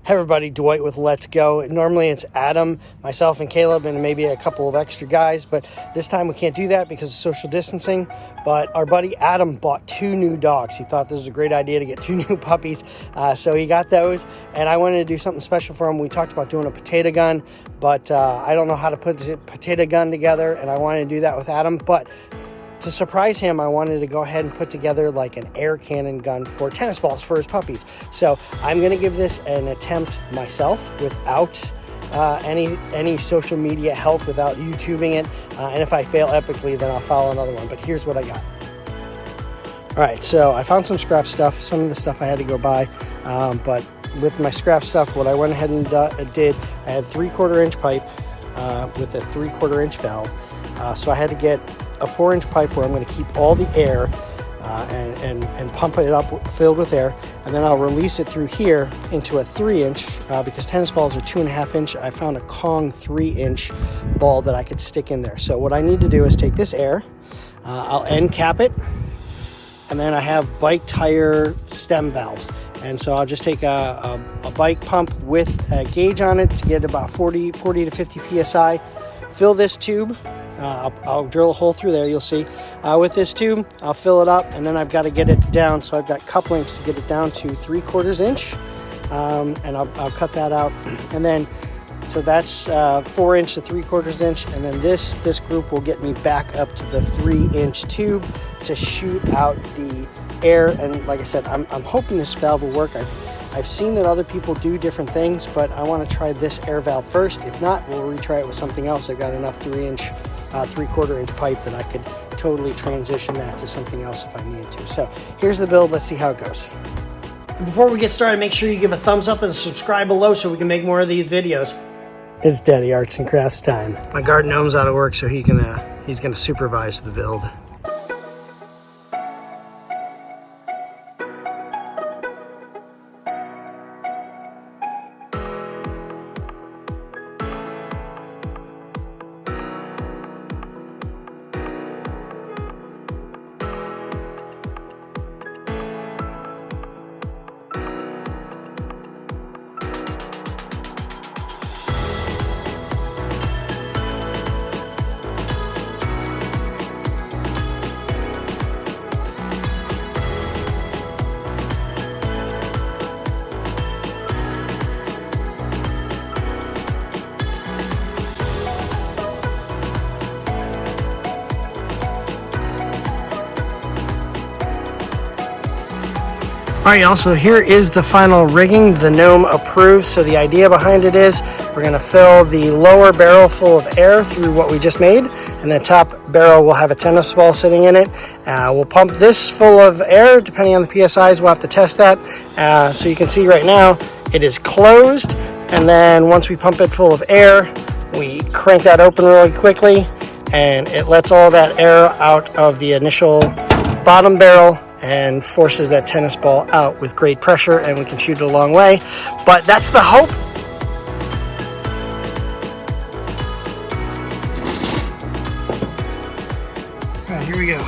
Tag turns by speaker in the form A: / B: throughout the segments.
A: Everybody, Dwight with Let's Go. Normally it's Adam, myself, and Caleb, and maybe a couple of extra guys, but this time we can't do that because of social distancing. But our buddy Adam bought 2 new dogs. He thought this was a great idea to get 2 new puppies, so he got those, and I wanted to do something special for him. We talked about doing a potato gun, but I don't know how to put a potato gun together, and I wanted to do that with Adam, but to surprise him, I wanted to go ahead and put together like an air cannon gun for tennis balls for his puppies. So I'm going to give this an attempt myself without any social media help, without YouTubing it. And if I fail epically, then I'll follow another one. But here's what I got. All right, so I found some scrap stuff. Some of the stuff I had to go buy, but with my scrap stuff, what I went ahead and did, I had 3/4 inch pipe with a 3/4 inch valve. So I had to get a 4-inch pipe where I'm going to keep all the air and pump it up filled with air, and then I'll release it through here into a 3-inch because tennis balls are 2.5 inch. I found a Kong 3-inch ball that I could stick in there. So what I need to do is take this air, I'll end cap it, and then I have bike tire stem valves. And so I'll just take a bike pump with a gauge on it to get about 40 to 50 psi. Fill this tube. I'll drill a hole through there, you'll see. With this tube, I'll fill it up, and then I've got to get it down. So I've got couplings to get it down to 3/4 inch, and I'll cut that out. And then, so that's 4 inch to 3/4 inch, and then this group will get me back up to the 3-inch tube to shoot out the air. And like I said, I'm hoping this valve will work. I've seen that other people do different things, but I want to try this air valve first. If not, we'll retry it with something else. I've got enough 3-inch, 3/4 inch pipe that I could totally transition that to something else if I needed to. So here's the build. Let's see how it goes. Before we get started, make sure you give a thumbs up and subscribe below so we can make more of these videos. It's Daddy Arts and Crafts time. My guard gnome's out of work, so he's gonna supervise the build. All right, y'all, so here is the final rigging. The gnome approved. So the idea behind it is we're gonna fill the lower barrel full of air through what we just made, and the top barrel will have a tennis ball sitting in it. We'll pump this full of air, depending on the PSIs, we'll have to test that. So you can see right now, it is closed, and then once we pump it full of air, we crank that open really quickly, and it lets all that air out of the initial bottom barrel and forces that tennis ball out with great pressure, and we can shoot it a long way. But that's the hope. All right, here we go.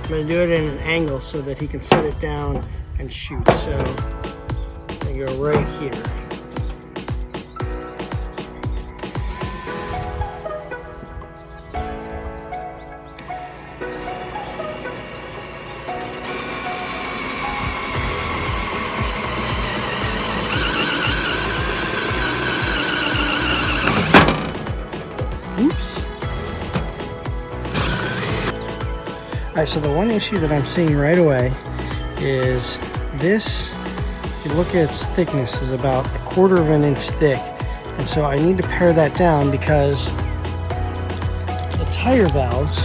A: I'm going to do it in an angle so that he can set it down and shoot. So I'm going to go right here. Oops. All right, so the one issue that I'm seeing right away is this, if you look at its thickness, is about 1/4 inch thick. And so I need to pare that down because the tire valves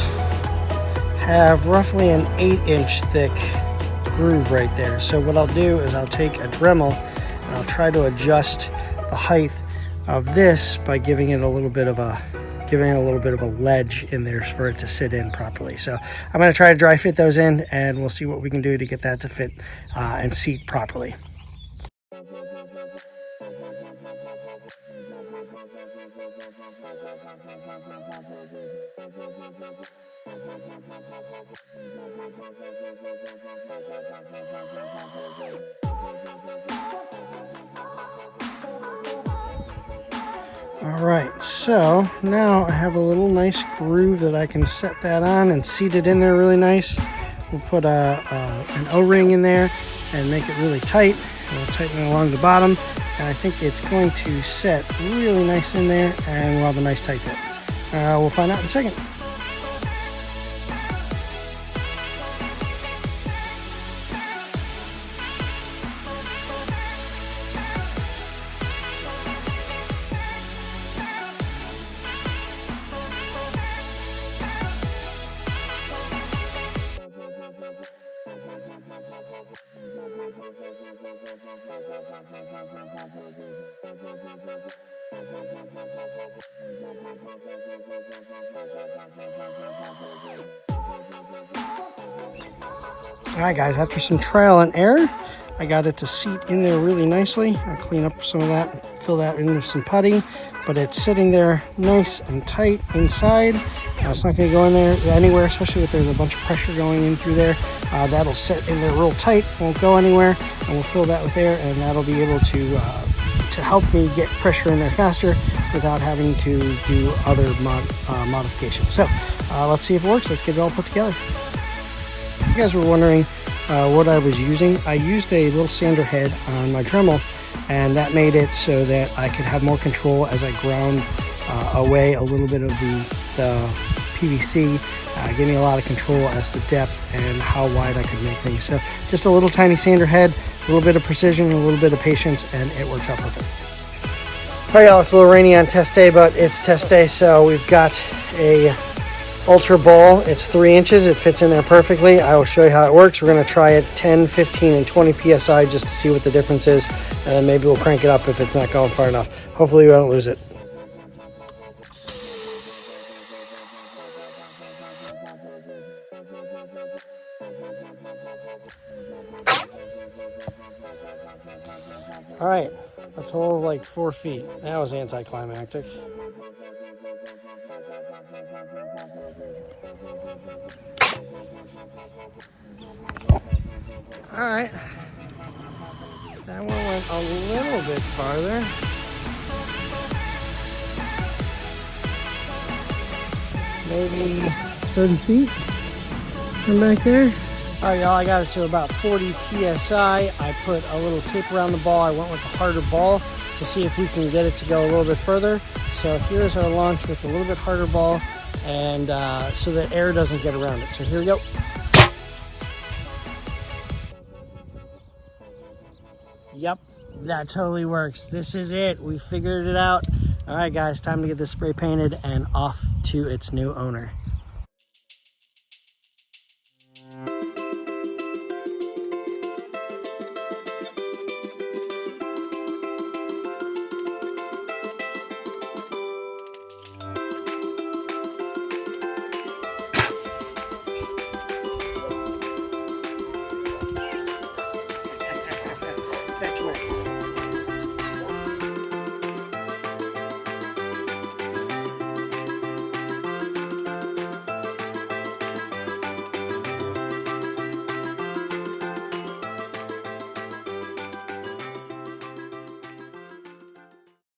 A: have roughly an 8-inch thick groove right there. So what I'll do is I'll take a Dremal and I'll try to adjust the height of this by giving it a little bit of a ledge in there for it to sit in properly. So I'm going to try to dry fit those in, and we'll see what we can do to get that to fit and seat properly. All right, so now I have a little nice groove that I can set that on and seat it in there really nice. We'll put an O-ring in there and make it really tight. And we'll tighten it along the bottom, and I think it's going to set really nice in there, and we'll have a nice tight fit. We'll find out in a second. All right, guys, after some trial and error, I got it to seat in there really nicely. I clean up some of that, fill that in with some putty, but it's sitting there nice and tight inside. It's not going to go in there anywhere, especially if there's a bunch of pressure going in through there. That'll sit in there real tight, won't go anywhere, and we'll fill that with air, and that'll be able to help me get pressure in there faster without having to do other modifications. So let's see if it works. Let's get it all put together. You guys were wondering what I was using. I used a little sander head on my Dremal, and that made it so that I could have more control as I ground away a little bit of the PVC. Gave me a lot of control as to depth and how wide I could make things. So just a little tiny sander head, a little bit of precision, a little bit of patience, and it worked out perfect. All right, y'all, it's a little rainy on test day, but it's test day, so we've got a Ultra Ball. It's 3 inches. It fits in there perfectly. I will show you how it works. We're going to try it 10, 15, and 20 PSI just to see what the difference is, and then maybe we'll crank it up if it's not going far enough. Hopefully we don't lose it. All right, a total of like 4 feet. That was anticlimactic. All right, that one went a little bit farther. Maybe 30 feet from back there. All right, y'all, I got it to about 40 PSI. I put a little tape around the ball. I went with a harder ball to see if we can get it to go a little bit further. So here's our launch with a little bit harder ball, and so that air doesn't get around it. So here we go. Yep, that totally works. This is it. We figured it out. All right, guys, time to get this spray painted and off to its new owner.